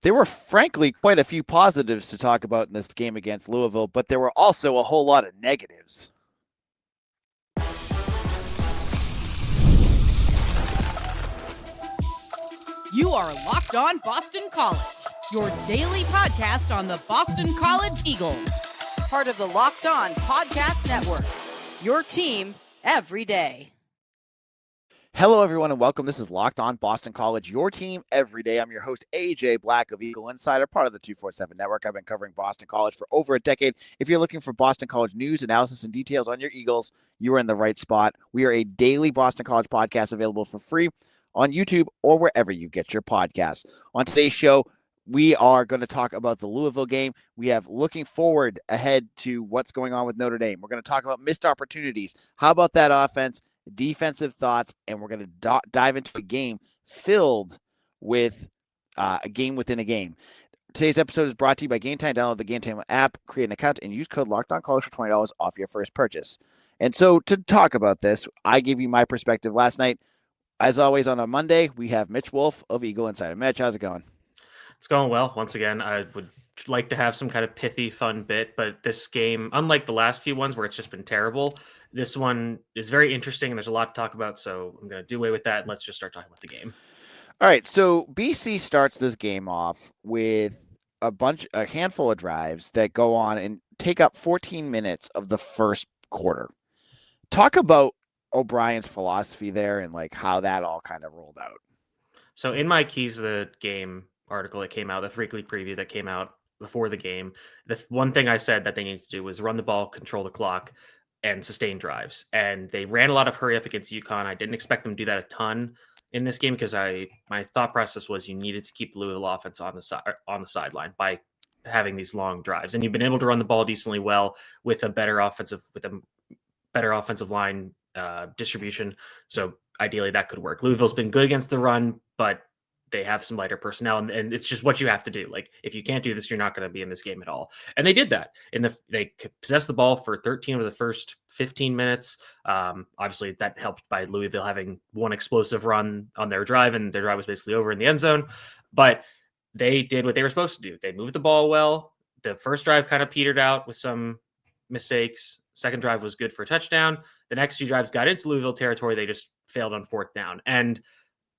There were frankly quite a few positives to talk about in this game against Louisville, but there were also a whole lot of negatives. You are Locked On Boston College, your daily podcast on the Boston College Eagles. Part of the Locked On Podcast Network, your team every day. Hello, everyone, and welcome. This is Locked On Boston College, your team every day. I'm your host, AJ Black of Eagle Insider, part of the 247 Network. I've been covering Boston College for over a decade. If you're looking for Boston College news, analysis, and details on your Eagles, you are in the right spot. We are a daily Boston College podcast available for free on YouTube or wherever you get your podcasts. On today's show, we are going to talk about the Louisville game. We have looking forward ahead to what's going on with Notre Dame. We're going to talk about missed opportunities. How about that offense? Defensive thoughts, and we're going to dive into a game filled with a game within a game. Today's episode is brought to you by Game Time. Download the Game Time app, create an account, and use code LOCKEDONCollege for $20 off your first purchase. And so to talk about this, I gave you my perspective last night. As always, on a Monday, we have Mitch Wolfe of Eagle Insider. Mitch, how's it going? It's going well. Once again, I would like to have some kind of pithy, fun bit, but this game, unlike the last few ones where it's just been terrible, this one is very interesting and there's a lot to talk about. So I'm going to do away with that and let's just start talking about the game. All right. So BC starts this game off with a handful of drives that go on and take up 14 minutes of the first quarter. Talk about O'Brien's philosophy there and like how that all kind of rolled out. So in my Keys of the Game article that came out, the 3-week preview that came out before the game, the one thing I said that they needed to do was run the ball, control the clock, and sustain drives. And they ran a lot of hurry up against UConn. I didn't expect them to do that a ton in this game because my thought process was you needed to keep the Louisville offense on the sideline by having these long drives. And you've been able to run the ball decently well with a better offensive line distribution. So ideally that could work. Louisville's been good against the run, but they have some lighter personnel, and it's just what you have to do. Like, if you can't do this, you're not going to be in this game at all. And they did that. They possessed the ball for 13 of the first 15 minutes. Obviously, that helped by Louisville having one explosive run on their drive, and their drive was basically over in the end zone. But they did what they were supposed to do. They moved the ball well. The first drive kind of petered out with some mistakes. Second drive was good for a touchdown. The next few drives got into Louisville territory. They just failed on fourth down. And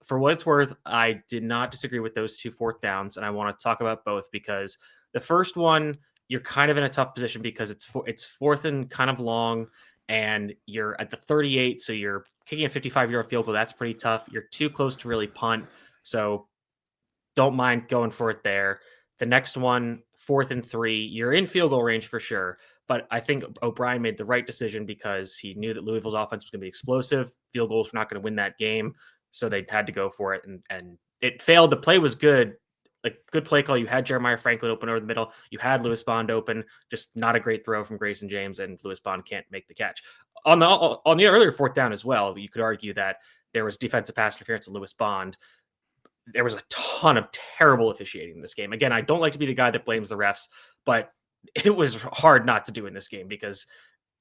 for what it's worth, I did not disagree with those two fourth downs, and I want to talk about both because the first one, you're kind of in a tough position because it's fourth and kind of long, and you're at the 38, so you're kicking a 55-yard field goal. That's pretty tough. You're too close to really punt, so don't mind going for it there. The next one, 4th and 3, you're in field goal range for sure, but I think O'Brien made the right decision because he knew that Louisville's offense was going to be explosive. Field goals were not going to win that game. So they had to go for it, and it failed. The play was good, like good play call. You had Jeremiah Franklin open over the middle. You had Lewis Bond open, just not a great throw from Grayson James, and Lewis Bond can't make the catch. On the earlier fourth down as well, you could argue that there was defensive pass interference of Lewis Bond. There was a ton of terrible officiating in this game. Again, I don't like to be the guy that blames the refs, but it was hard not to do in this game because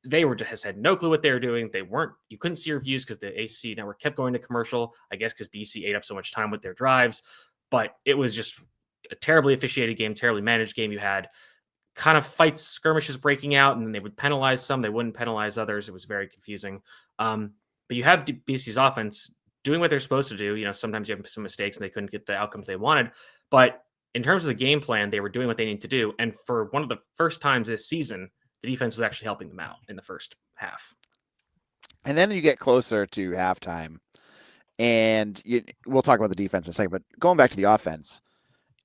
they just had no clue what they were doing. You couldn't see reviews because the AC network kept going to commercial, I guess because BC ate up so much time with their drives, but it was just a terribly officiated game, terribly managed game. You had kind of fights, skirmishes breaking out, and then they would penalize some, they wouldn't penalize others. It was very confusing. But you have BC's offense doing what they're supposed to do. You know, sometimes you have some mistakes and they couldn't get the outcomes they wanted, but in terms of the game plan, they were doing what they needed to do. And for one of the first times this season, the defense was actually helping them out in the first half. And then you get closer to halftime, and we'll talk about the defense in a second, but going back to the offense,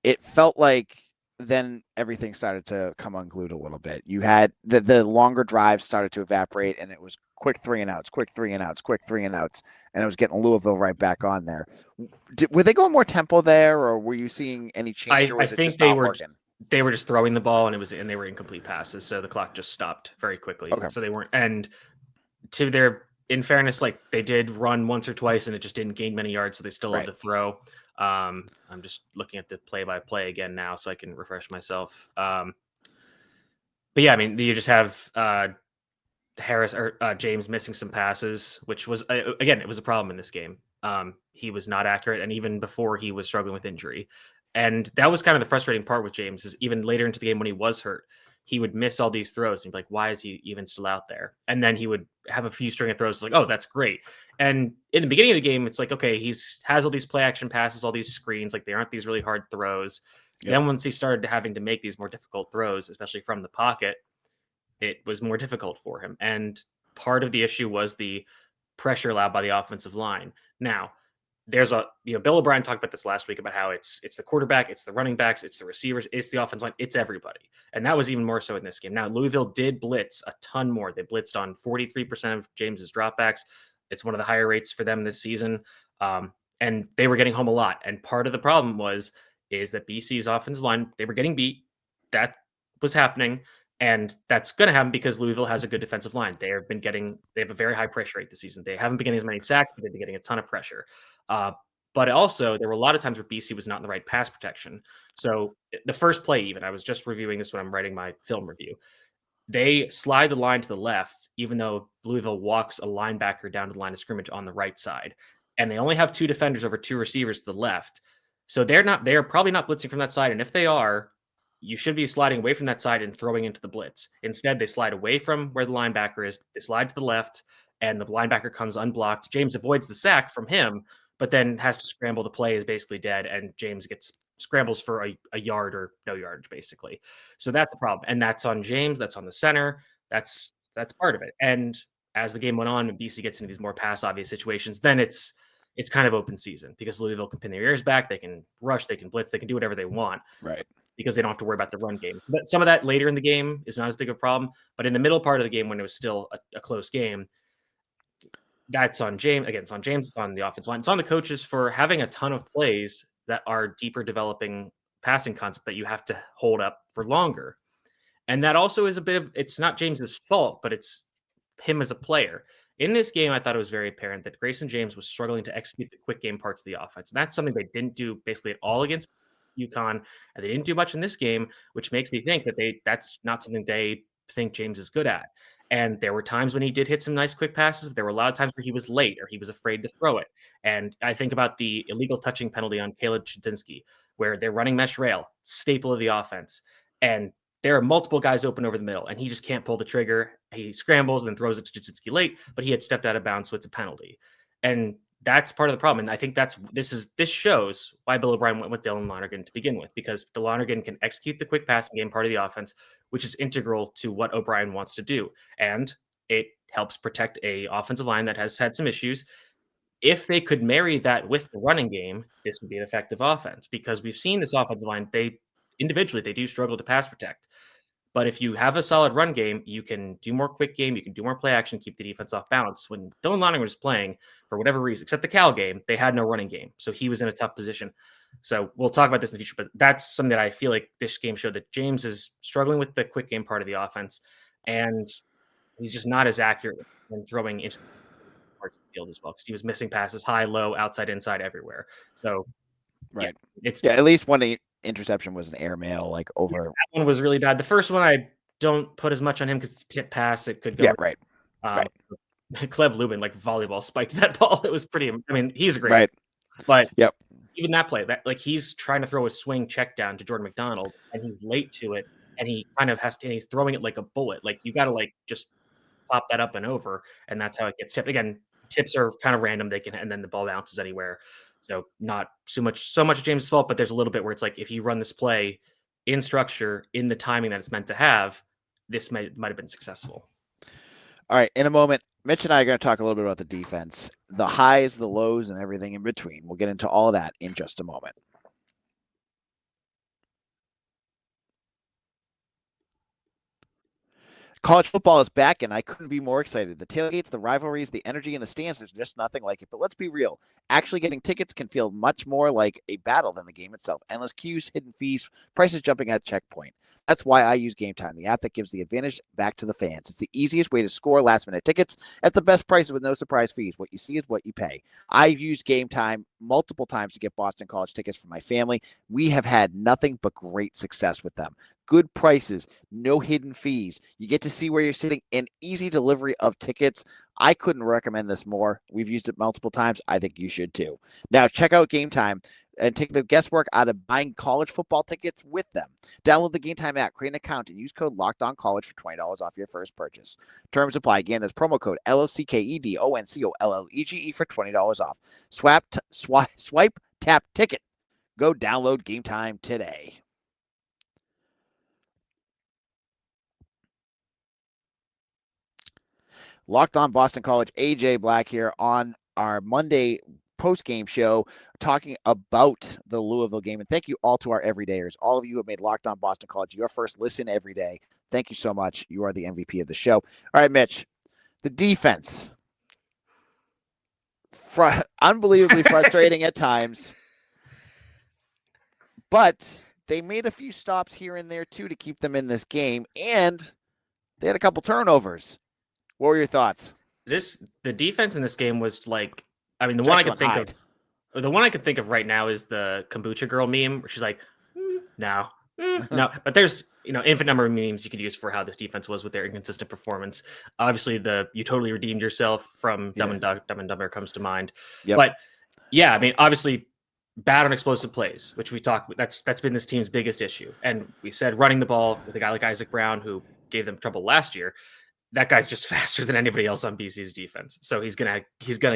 it felt like then everything started to come unglued a little bit. You had the longer drives started to evaporate, and it was quick 3 and outs, quick 3 and outs, quick 3 and outs, and it was getting Louisville right back on there. Were they going more tempo there, or were you seeing any change? I think they were just throwing the ball, and they were incomplete passes, so the clock just stopped very quickly. Okay. So they weren't. And in fairness, like they did run once or twice, and it just didn't gain many yards, so they still had to throw. I'm just looking at the play-by-play again now, so I can refresh myself. But yeah, I mean, you just have Harris or James missing some passes, which was again, it was a problem in this game. He was not accurate, and even before he was struggling with injury. And that was kind of the frustrating part with James, is even later into the game when he was hurt, he would miss all these throws and be like, why is he even still out there? And then he would have a few string of throws like, oh, that's great. And in the beginning of the game, it's like, okay, has all these play action passes, all these screens, like they aren't these really hard throws. Yep. Then once he started having to make these more difficult throws, especially from the pocket, it was more difficult for him. And part of the issue was the pressure allowed by the offensive line. Now, there's Bill O'Brien talked about this last week about how it's the quarterback, it's the running backs, it's the receivers, it's the offensive line, it's everybody. And that was even more so in this game. Now, Louisville did blitz a ton more. They blitzed on 43% of James's dropbacks. It's one of the higher rates for them this season. And they were getting home a lot. And part of the problem is that BC's offensive line, they were getting beat. That was happening. And that's going to happen because Louisville has a good defensive line. They have a very high pressure rate this season. They haven't been getting as many sacks, but they've been getting a ton of pressure. But also, there were a lot of times where BC was not in the right pass protection. So the first play, even, I was just reviewing this when I'm writing my film review. They slide the line to the left, even though Louisville walks a linebacker down to the line of scrimmage on the right side. And they only have 2 defenders over 2 receivers to the left. So they are probably not blitzing from that side. And if they are, you should be sliding away from that side and throwing into the blitz. Instead, they slide away from where the linebacker is. They slide to the left, and the linebacker comes unblocked. James avoids the sack from him, but then has to scramble. The play is basically dead, and James scrambles for a yard or no yardage, basically. So that's a problem. And that's on James. That's on the center. That's part of it. And as the game went on and BC gets into these more pass obvious situations, then it's kind of open season because Louisville can pin their ears back. They can rush. They can blitz. They can do whatever they want. Right. Because they don't have to worry about the run game. But some of that later in the game is not as big of a problem. But in the middle part of the game, when it was still a close game, that's on James. Again, it's on James. It's on the offensive line. It's on the coaches for having a ton of plays that are deeper developing passing concept that you have to hold up for longer. And that also is it's not James's fault, but it's him as a player. In this game, I thought it was very apparent that Grayson James was struggling to execute the quick game parts of the offense. And that's something they didn't do basically at all against UConn, and they didn't do much in this game, which makes me think that that's not something they think James is good at. And there were times when he did hit some nice quick passes, but there were a lot of times where he was late or he was afraid to throw it. And I think about the illegal touching penalty on Caleb Chudzinski, where they're running mesh rail, staple of the offense. And there are multiple guys open over the middle, and he just can't pull the trigger. He scrambles and throws it to Chudzinski late, but he had stepped out of bounds, so it's a penalty. And that's part of the problem. And I think this shows why Bill O'Brien went with Dylan Lonergan to begin with, because Lonergan can execute the quick passing game part of the offense, which is integral to what O'Brien wants to do. And it helps protect a offensive line that has had some issues. If they could marry that with the running game, this would be an effective offense, because we've seen this offensive line, they do struggle to pass protect. But if you have a solid run game, you can do more quick game, you can do more play action, keep the defense off balance. When Dylan Lonergan was playing, for whatever reason, except the Cal game, they had no running game. So he was in a tough position. So we'll talk about this in the future, but that's something that I feel like this game showed, that James is struggling with the quick game part of the offense, and he's just not as accurate when throwing into parts of the field as well, because he was missing passes high, low, outside, inside, everywhere. So Right. Yeah, at least one interception was an airmail, like over. that one was really bad. The first one, I don't put as much on him because it's a tip pass. It could go. Yeah, right. Right. Cleb Lubin, like volleyball, spiked that ball. It was pretty. I mean, he's a great. Right. But Yep. even that play, he's trying to throw a swing check down to Jordan McDonald, and he's late to it, and he kind of has to. And he's throwing it like a bullet. Like, you got to just pop that up and over, and that's how it gets tipped. Again, tips are kind of random. And then the ball bounces anywhere. So not so much James' fault, but there's a little bit where it's like, if you run this play in structure, in the timing that it's meant to have, this might have been successful. All right. In a moment, Mitch and I are going to talk a little bit about the defense, the highs, the lows, and everything in between. We'll get into all of that in just a moment. College football is back, and I couldn't be more excited. The tailgates, the rivalries, the energy in the stands, there's just nothing like it. But let's be real. Actually getting tickets can feel much more like a battle than the game itself. Endless queues, hidden fees, prices jumping at checkpoint. That's why I use Game Time, the app that gives the advantage back to the fans. It's the easiest way to score last-minute tickets at the best prices with no surprise fees. What you see is what you pay. I've used Game Time multiple times to get Boston College tickets for my family. We have had nothing but great success with them. good prices, no hidden fees. You get to see where you're sitting, and easy delivery of tickets. I couldn't recommend this more. We've used it multiple times. I think you should too. Now, check out Game Time and take the guesswork out of buying college football tickets with them. Download the Game Time app, create an account, and use code LOCKEDONCollege for $20 off your first purchase. Terms apply. Again, that's promo code LOCKEDONCOLLEGE for $20 off. Swipe, tap, ticket. Go download Game Time today. Locked On Boston College, AJ Black here on our Monday post-game show talking about the Louisville game. And thank you all to our everydayers. All of you have made Locked On Boston College your first listen every day. Thank you so much. You are the MVP of the show. All right, Mitch, the defense. Unbelievably frustrating at times. But they made a few stops here and there, too, to keep them in this game. And they had a couple turnovers. What were your thoughts? The defense in this game was like, I mean, the one I could think of right now is the kombucha girl meme where she's like, no. No, but there's, infinite number of memes you could use for how this defense was with their inconsistent performance. Obviously, you totally redeemed yourself from Dumb and Dumber comes to mind. Yep. But yeah, I mean, obviously bad on explosive plays, which we talked, that's been this team's biggest issue. And we said running the ball with a guy like Isaac Brown, who gave them trouble last year. That guy's just faster than anybody else on BC's defense. So he's gonna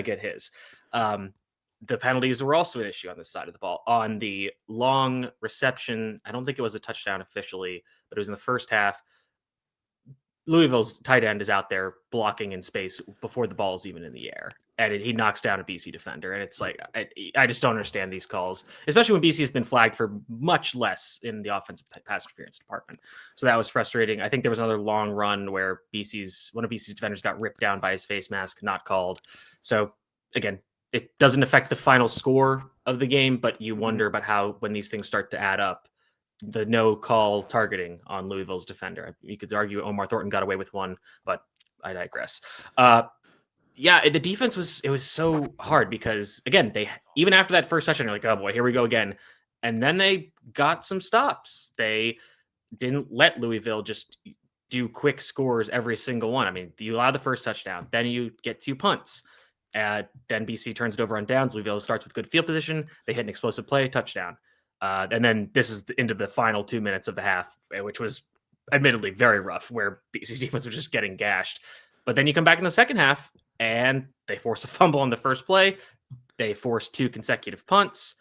get his. The penalties were also an issue on this side of the ball. On the long reception, I don't think it was a touchdown officially, but it was in the first half. Louisville's tight end is out there blocking in space before the ball is even in the air. And he knocks down a BC defender. And it's like, I just don't understand these calls, especially when BC has been flagged for much less in the offensive pass interference department. So that was frustrating. I think there was another long run where one of BC's defenders got ripped down by his face mask, not called. So again, it doesn't affect the final score of the game, but you wonder about how, when these things start to add up, the no call targeting on Louisville's defender. You could argue Omar Thornton got away with one, but I digress. The defense was so hard because, again, they, even after that first session, you're like, oh boy, here we go again. And then they got some stops. They didn't let Louisville just do quick scores every single one. I mean, you allow the first touchdown, then you get 2 punts. Then BC turns it over on downs. Louisville starts with good field position. They hit an explosive play, touchdown. And then this is into the final 2 minutes of the half, which was admittedly very rough, where BC's defense was just getting gashed. But then you come back in the second half, and they force a fumble on the first play. They force 2 consecutive punts,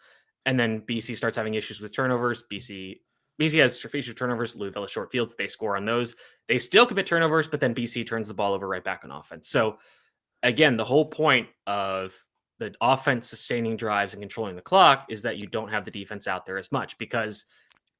and then BC starts having issues with turnovers. BC has issues with turnovers. Louisville has short fields. They score on those. They still commit turnovers, but then BC turns the ball over right back on offense. So again, the whole point of the offense sustaining drives and controlling the clock is that you don't have the defense out there as much, because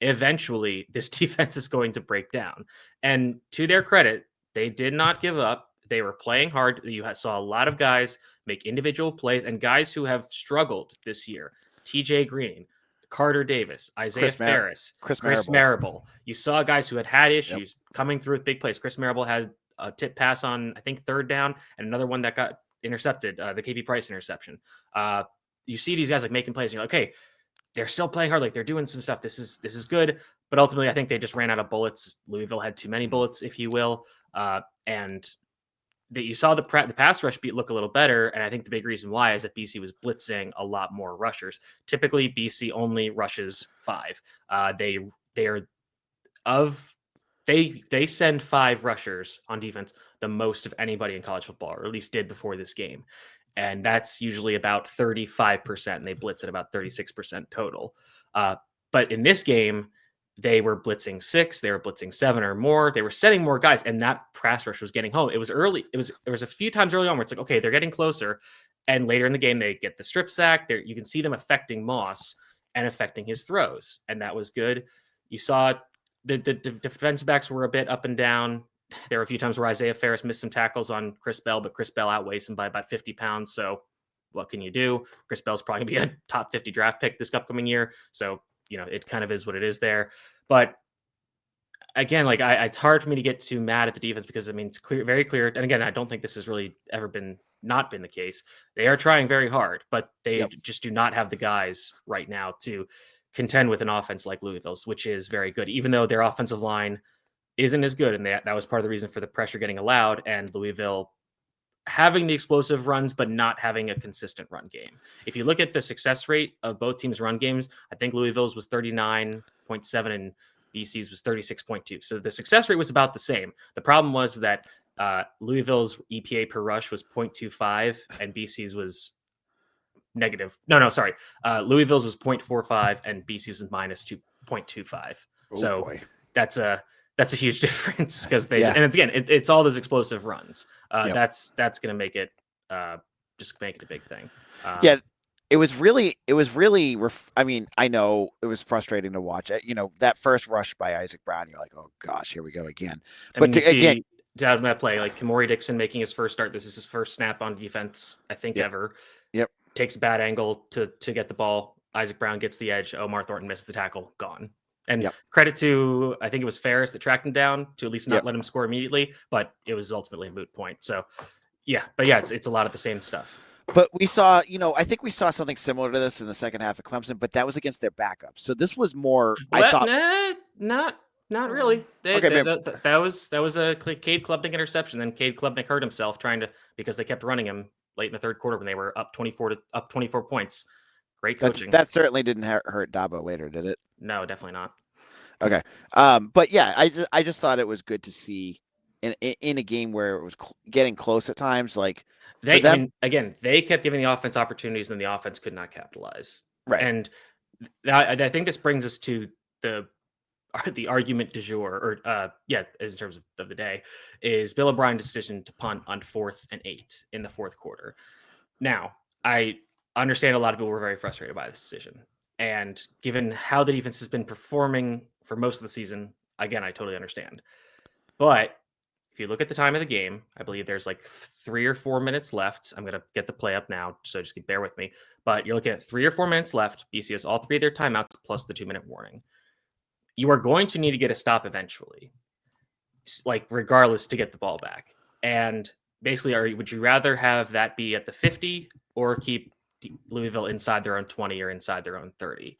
eventually this defense is going to break down. And to their credit, they did not give up. They were playing hard. You saw a lot of guys make individual plays, and guys who have struggled this year. TJ Green, Carter Davis, Isaiah Ferris, Chris Marable. You saw guys who had issues coming through with big plays. Chris Marable has a tip pass on, I think, third down, and another one that got intercepted, the KP Price interception. You see these guys like making plays, and you're like, okay, they're still playing hard. Like, they're doing some stuff. This is good. But ultimately, I think they just ran out of bullets. Louisville had too many bullets, if you will. And that you saw the pass rush beat look a little better. And I think the big reason why is that BC was blitzing a lot more rushers. Typically, BC only rushes 5. They send 5 rushers on defense, the most of anybody in college football, or at least did before this game. And that's usually about 35%. And they blitz at about 36% total. But in this game, they were blitzing 6, they were blitzing 7 or more. They were sending more guys, and that pass rush was getting home. It was early. There was a few times early on where it's like, okay, they're getting closer. And later in the game, they get the strip sack. You can see them affecting Moss and affecting his throws. And that was good. You saw the defensive backs were a bit up and down. There were a few times where Isaiah Ferris missed some tackles on Chris Bell, but Chris Bell outweighs him by about 50 pounds. So what can you do? Chris Bell's probably going to be a top 50 draft pick this upcoming year. So it kind of is what it is there. But again, like it's hard for me to get too mad at the defense, because I mean, it's clear, very clear. And again, I don't think this has really ever not been the case. They are trying very hard, but they just do not have the guys right now to contend with an offense like Louisville's, which is very good, even though their offensive line isn't as good. And that was part of the reason for the pressure getting allowed and Louisville having the explosive runs, but not having a consistent run game. If you look at the success rate of both teams' run games, I think Louisville's was 39.7 and BC's was 36.2. So the success rate was about the same. The problem was that Louisville's EPA per rush was 0.25 and BC's was negative. Sorry. Louisville's was 0.45 and BC's was minus 2.25. So boy. That's a huge difference because Yeah. and again, it's all those explosive runs. Yep. That's going to make it just make it a big thing. Yeah. It was really, I mean, I know it was frustrating to watch it. You know, that first rush by Isaac Brown, you're like, oh gosh, here we go again. But again, down that play, like Kamori Dixon making his first start. This is his first snap on defense, I think, ever. Yep. Takes a bad angle to get the ball. Isaac Brown gets the edge. Omar Thornton misses the tackle. Gone. And credit to, I think it was Ferris that tracked him down to at least not let him score immediately, but it was ultimately a moot point. So, it's a lot of the same stuff. But we saw, I think we saw something similar to this in the second half of Clemson, but that was against their backups. So this was more, I thought. Not really. That was a Cade Klubnik interception. Then Cade Klubnik hurt himself because they kept running him late in the third quarter when they were up 24 points. Great coaching. That certainly didn't hurt Dabo later, did it? No, definitely not. Okay. But yeah, I just thought it was good to see in a game where it was getting close at times. Like they kept giving the offense opportunities and the offense could not capitalize. Right. And I think this brings us to the argument du jour, in terms of the day, is Bill O'Brien's decision to punt on 4th and 8 in the fourth quarter. Now, I understand a lot of people were very frustrated by this decision. And given how the defense has been performing for most of the season, again, I totally understand. But if you look at the time of the game, I believe there's like 3 or 4 minutes left. I'm going to get the play up now, so just bear with me. But you're looking at 3 or 4 minutes left. BC has all 3 of their timeouts plus the 2-minute warning. You are going to need to get a stop eventually, like regardless, to get the ball back. And basically, would you rather have that be at the 50 or keep Louisville inside their own 20 or inside their own 30?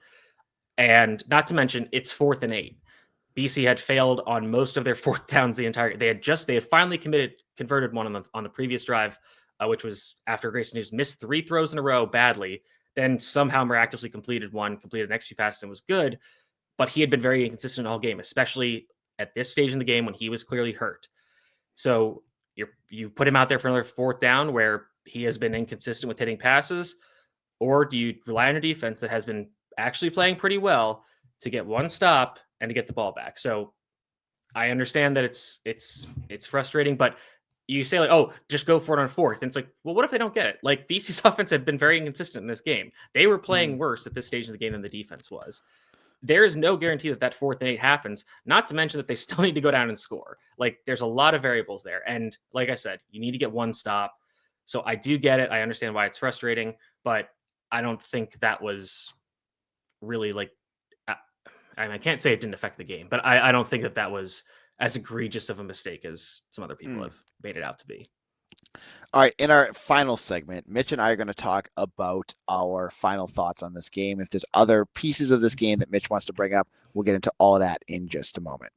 And not to mention, it's 4th and 8. BC had failed on most of their fourth downs the entire. They had finally converted one on the previous drive, which was after Grayson James missed 3 throws in a row badly. Then somehow miraculously completed the next few passes and was good. But he had been very inconsistent all game, especially at this stage in the game when he was clearly hurt. So you put him out there for another 4th down where he has been inconsistent with hitting passes, or do you rely on a defense that has been actually playing pretty well to get one stop and to get the ball back? So I understand that it's frustrating, but you say like, oh, just go for it on 4th. And it's like, well, what if they don't get it? Like BC's offense had been very inconsistent in this game. They were playing worse at this stage of the game than the defense was. There is no guarantee that 4th and 8 happens, not to mention that they still need to go down and score. Like there's a lot of variables there. And like I said, you need to get one stop. So I do get it. I understand why it's frustrating, but I don't think that was really like, I can't say it didn't affect the game, but I don't think that was as egregious of a mistake as some other people have made it out to be. All right, in our final segment, Mitch and I are going to talk about our final thoughts on this game. If there's other pieces of this game that Mitch wants to bring up, we'll get into all of that in just a moment.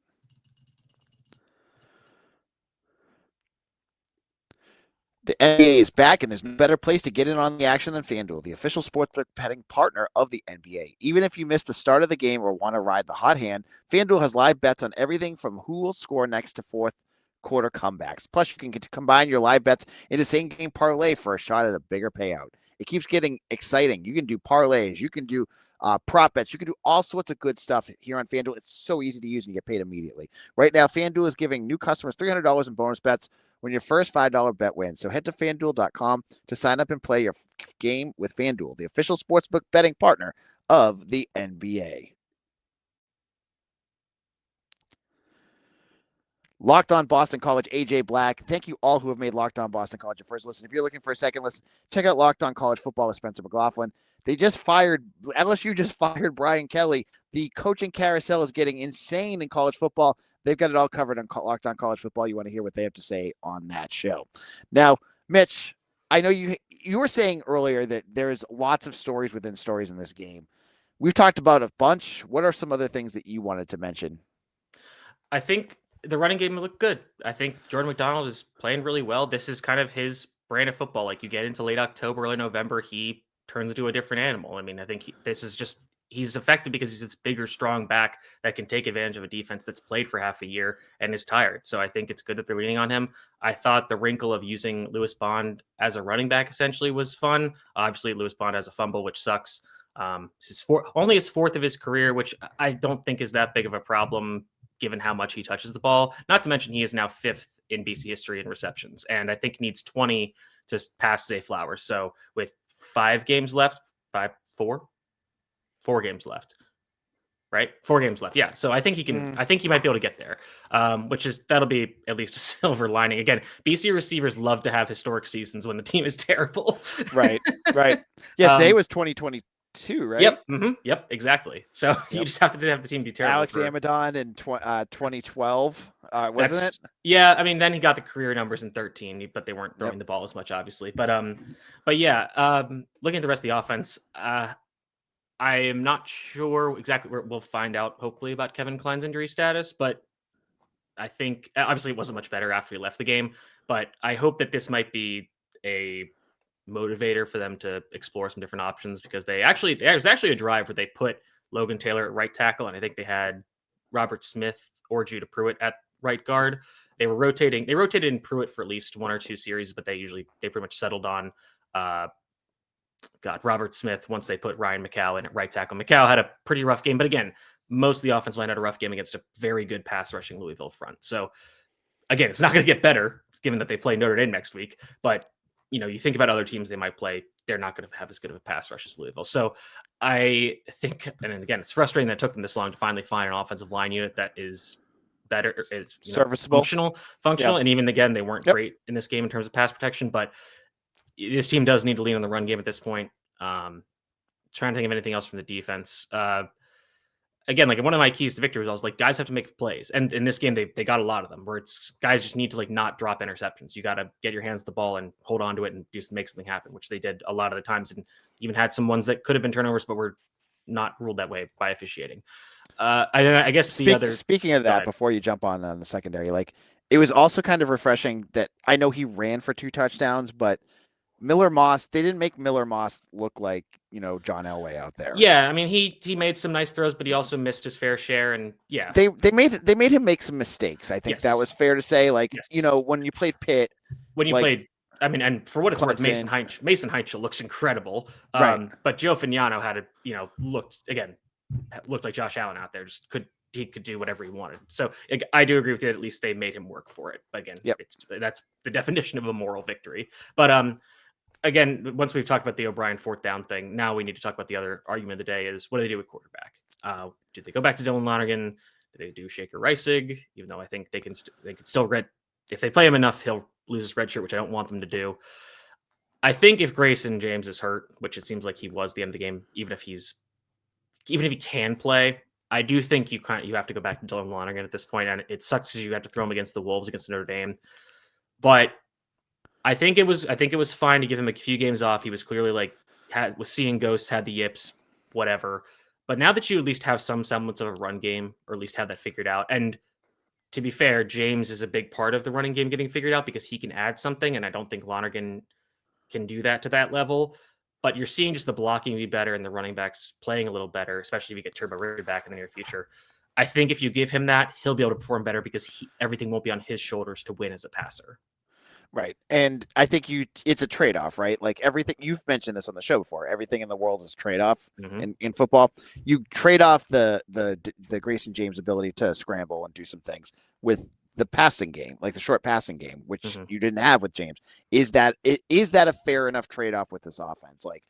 The NBA is back, and there's no better place to get in on the action than FanDuel, the official sportsbook betting partner of the NBA. Even if you missed the start of the game or want to ride the hot hand, FanDuel has live bets on everything from who will score next to fourth quarter comebacks. Plus, you can get to combine your live bets into same-game parlay for a shot at a bigger payout. It keeps getting exciting. You can do parlays. You can do prop bets. You can do all sorts of good stuff here on FanDuel. It's so easy to use and you get paid immediately. Right now, FanDuel is giving new customers $300 in bonus bets when your first $5 bet wins. So head to FanDuel.com to sign up and play your game with FanDuel, the official sportsbook betting partner of the NBA. Locked On Boston College, AJ Black. Thank you all who have made Locked On Boston College your first listen. If you're looking for a second listen, check out Locked On College Football with Spencer McLaughlin. LSU just fired Brian Kelly. The coaching carousel is getting insane in college football. They've got it all covered on Locked On College Football. You want to hear what they have to say on that show. Now, Mitch, I know you were saying earlier that there's lots of stories within stories in this game. We've talked about a bunch. What are some other things that you wanted to mention? I think the running game looked good. I think Jordan McDonald is playing really well. This is kind of his brand of football. Like, you get into late October, early November, he turns into a different animal. I mean, I think this is just he's effective because he's this bigger, strong back that can take advantage of a defense that's played for half a year and is tired. So I think it's good that they're leaning on him. I thought the wrinkle of using Lewis Bond as a running back essentially was fun. Obviously, Lewis Bond has a fumble, which sucks. Only his fourth of his career, which I don't think is that big of a problem given how much he touches the ball. Not to mention he is now fifth in BC history in receptions, and I think needs 20 to pass Zay Flowers. So with 5 games left, 4 games left, right? 4 games left. Yeah. So I think he can, I think he might be able to get there, that'll be at least a silver lining. Again, BC receivers love to have historic seasons when the team is terrible. Right. Yeah. Zay was 2022, right? Yep. Yep. Exactly. So you just have to have the team be terrible. Alex Amadon in 2012, wasn't it? Yeah. I mean, then he got the career numbers in 13, but they weren't throwing the ball as much, obviously. But yeah, looking at the rest of the offense, I am not sure exactly where we'll find out, hopefully, about Kevin Klein's injury status, but I think obviously it wasn't much better after he left the game, but I hope that this might be a motivator for them to explore some different options, because there was actually a drive where they put Logan Taylor at right tackle, and I think they had Robert Smith or Judah Pruitt at right guard. They rotated in Pruitt for at least 1 or 2 series, but they pretty much settled on Robert Smith once they put Ryan McCow in at right tackle. McCow had a pretty rough game, but again, most of the offense line had a rough game against a very good pass rushing Louisville front. So again, it's not going to get better given that they play Notre Dame next week, but you think about other teams they might play, they're not going to have as good of a pass rush as Louisville. So I think, and again, it's frustrating that it took them this long to finally find an offensive line unit that is better, is serviceable, functional. And even again, they weren't great in this game in terms of pass protection, but this team does need to lean on the run game at this point. Trying to think of anything else from the defense. Again, like one of my keys to victory was like, guys have to make plays. And in this game, they got a lot of them where it's guys just need to like not drop interceptions. You got to get your hands to the ball and hold on to it and make something happen, which they did a lot of the times, and even had some ones that could have been turnovers, but were not ruled that way by officiating. I guess speaking of that, before you jump on the secondary, like it was also kind of refreshing that I know he ran for 2 touchdowns, but Miller Moss, they didn't make Miller Moss look like, John Elway out there. Yeah, I mean, he made some nice throws, but he also missed his fair share. And yeah, they made him make some mistakes. I think that was fair to say. Like, when you played Pitt, I mean, and for what it's worth, Mason Heinz looks incredible. But Joe Fagnano had looked like Josh Allen out there. He could do whatever he wanted. So I do agree with you that at least they made him work for it. But again, that's the definition of a moral victory. But again, once we've talked about the O'Brien 4th down thing, now we need to talk about the other argument of the day is, what do they do with quarterback? Do they go back to Dylan Lonergan? Do they do Shaker Reisig? Even though I think they can still if they play him enough, he'll lose his red shirt, which I don't want them to do. I think if Grayson James is hurt, which it seems like he was at the end of the game, even if he can play, I do think you have to go back to Dylan Lonergan at this point, and it sucks because you have to throw him against the Wolves, against Notre Dame. But I think it was fine to give him a few games off. He was clearly was seeing ghosts, had the yips, whatever. But now that you at least have some semblance of a run game, or at least have that figured out, and to be fair, James is a big part of the running game getting figured out because he can add something, and I don't think Lonergan can do that to that level. But you're seeing just the blocking be better and the running backs playing a little better, especially if you get Turbo Ridley back in the near future. I think if you give him that, he'll be able to perform better because everything won't be on his shoulders to win as a passer. Right. And I think it's a trade-off, right? Like everything, you've mentioned this on the show before, everything in the world is trade-off in football. You trade off the Grayson James ability to scramble and do some things with the passing game, like the short passing game, which you didn't have with James. Is that a fair enough trade-off with this offense? Like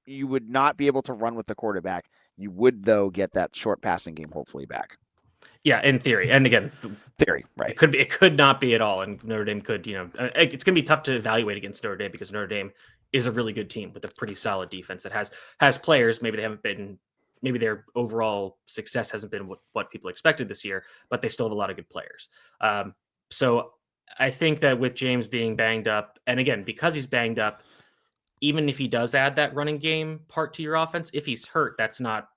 you would not be able to run with the quarterback. You would, though, get that short passing game hopefully back. Yeah, in theory. And again, theory, right. It could not be at all. And Notre Dame could, it's going to be tough to evaluate against Notre Dame because Notre Dame is a really good team with a pretty solid defense that has players. Maybe their overall success hasn't been what people expected this year, but they still have a lot of good players. So I think that with James being banged up, and again, because he's banged up, even if he does add that running game part to your offense, if he's hurt, that's not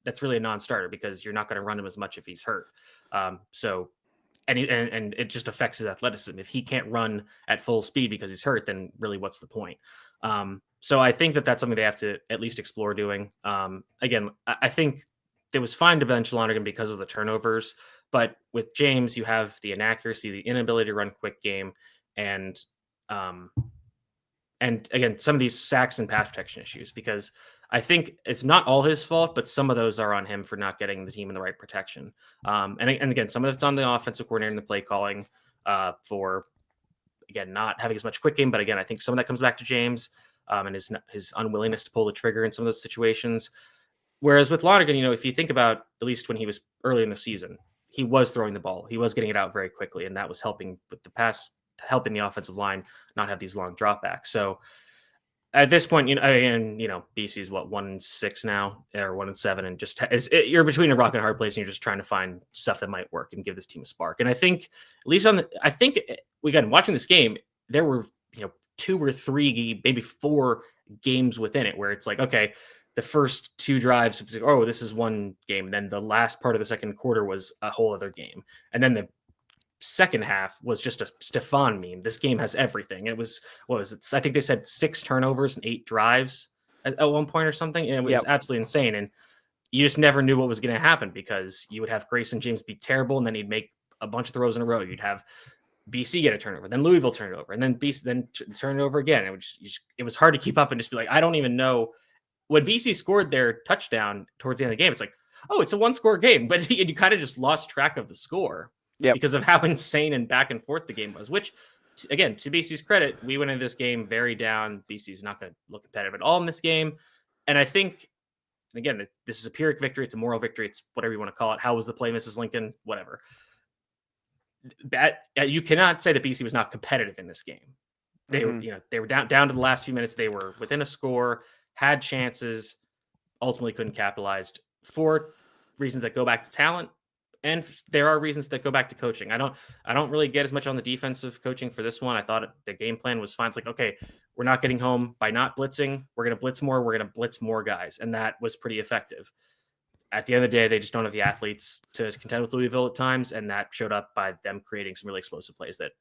that's really a non-starter because you're not going to run him as much if he's hurt. So and it just affects his athleticism. If he can't run at full speed because he's hurt, then really what's the point? So I think that's something they have to at least explore doing. Again, I think it was fine to bench Lonergan because of the turnovers, but with James, you have the inaccuracy, the inability to run quick game, and again, some of these sacks and pass protection issues, because I think it's not all his fault, but some of those are on him for not getting the team in the right protection. And again, some of it's on the offensive coordinator and the play calling for, again, not having as much quick game. But again, I think some of that comes back to James and his unwillingness to pull the trigger in some of those situations. Whereas with Lonergan, if you think about, at least when he was early in the season, he was throwing the ball. He was getting it out very quickly, and that was helping with the pass, helping the offensive line not have these long dropbacks. So at this point, BC is 1-6 now, or 1-7, and just you're between a rock and a hard place, and you're just trying to find stuff that might work and give this team a spark. And I think, at least again, watching this game, there were 2 or 3, maybe 4 games within it where it's like, okay, the first 2 drives, like, oh, this is one game, and then the last part of the second quarter was a whole other game, and then the second half was just a Stefan meme. This game has everything. It was, what was it? I think they said 6 turnovers and 8 drives at one point or something. And it was absolutely insane. And you just never knew what was going to happen, because you would have Grayson James be terrible, and then he'd make a bunch of throws in a row. You'd have BC get a turnover, then Louisville turn it over, and then BC then turn it over again. It was hard to keep up and just be like, I don't even know. When BC scored their touchdown towards the end of the game, it's like, oh, it's a 1-score game, but you kind of just lost track of the score. Because of how insane and back and forth the game was, which, again, to BC's credit, we went into this game very down. BC's not going to look competitive at all in this game. And I think, again, this is a Pyrrhic victory. It's a moral victory. It's whatever you want to call it. How was the play, Mrs. Lincoln? Whatever. You cannot say that BC was not competitive in this game. They were down to the last few minutes. They were within a score, had chances, ultimately couldn't capitalize, for reasons that go back to talent. And there are reasons that go back to coaching. I don't really get as much on the defensive coaching for this one. I thought the game plan was fine. It's like, okay, we're not getting home by not blitzing. We're going to blitz more. We're going to blitz more guys. And that was pretty effective. At the end of the day, they just don't have the athletes to contend with Louisville at times. And that showed up by them creating some really explosive plays that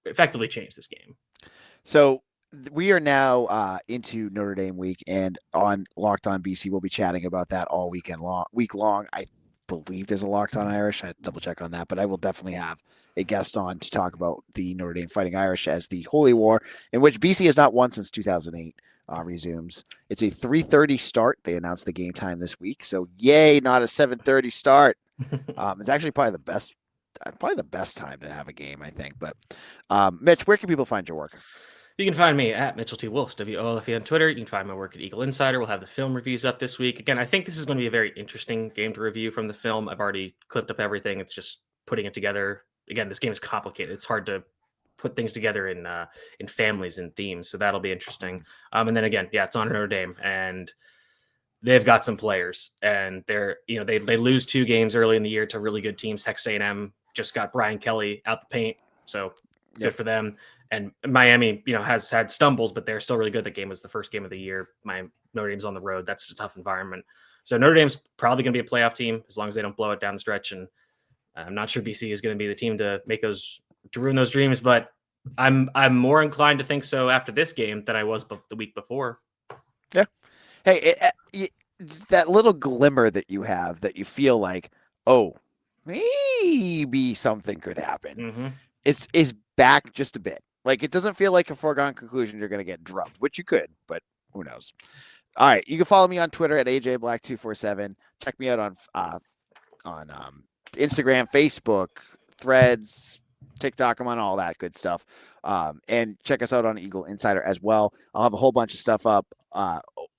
effectively changed this game. So we are now into Notre Dame week, and on Locked On BC, we'll be chatting about that all week long. I believe there's a Locked On Irish. I had to double check on that, but I will definitely have a guest on to talk about the Notre Dame Fighting Irish as the Holy War, in which BC has not won since 2008, resumes. It's a 3:30 start. They announced the game time this week, so yay, not a 7:30 start. It's actually probably the best time to have a game, I think. But Mitch, where can people find your work? You can find me at Mitchell T. Wolfe, WOLFE on Twitter. You can find my work at Eagle Insider. We'll have the film reviews up this week. Again, I think this is going to be a very interesting game to review from the film. I've already clipped up everything. It's just putting it together. Again, this game is complicated. It's hard to put things together in families and themes. So that'll be interesting. And then again, it's on Notre Dame, and they've got some players, and they're, they lose 2 games early in the year to really good teams. Texas A&M just got Brian Kelly out the paint. So good for them. And Miami, has had stumbles, but they're still really good. That game was the first game of the year. Notre Dame's on the road. That's a tough environment. So Notre Dame's probably going to be a playoff team as long as they don't blow it down the stretch. And I'm not sure BC is going to be the team to ruin those dreams, but I'm more inclined to think so after this game than I was the week before. Yeah. Hey, that little glimmer that you have, that you feel like, oh, maybe something could happen, is back just a bit. Like, it doesn't feel like a foregone conclusion you're going to get drubbed, which you could, but who knows? All right, you can follow me on Twitter at AJBlack247. Check me out on Instagram, Facebook, Threads, TikTok. I'm on all that good stuff. And check us out on Eagle Insider as well. I'll have a whole bunch of stuff up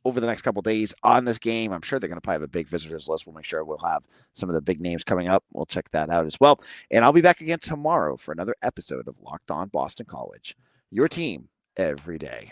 over the next couple of days on this game. I'm sure they're going to probably have a big visitors list. We'll make sure we'll have some of the big names coming up. We'll check that out as well. And I'll be back again tomorrow for another episode of Locked On Boston College, your team every day.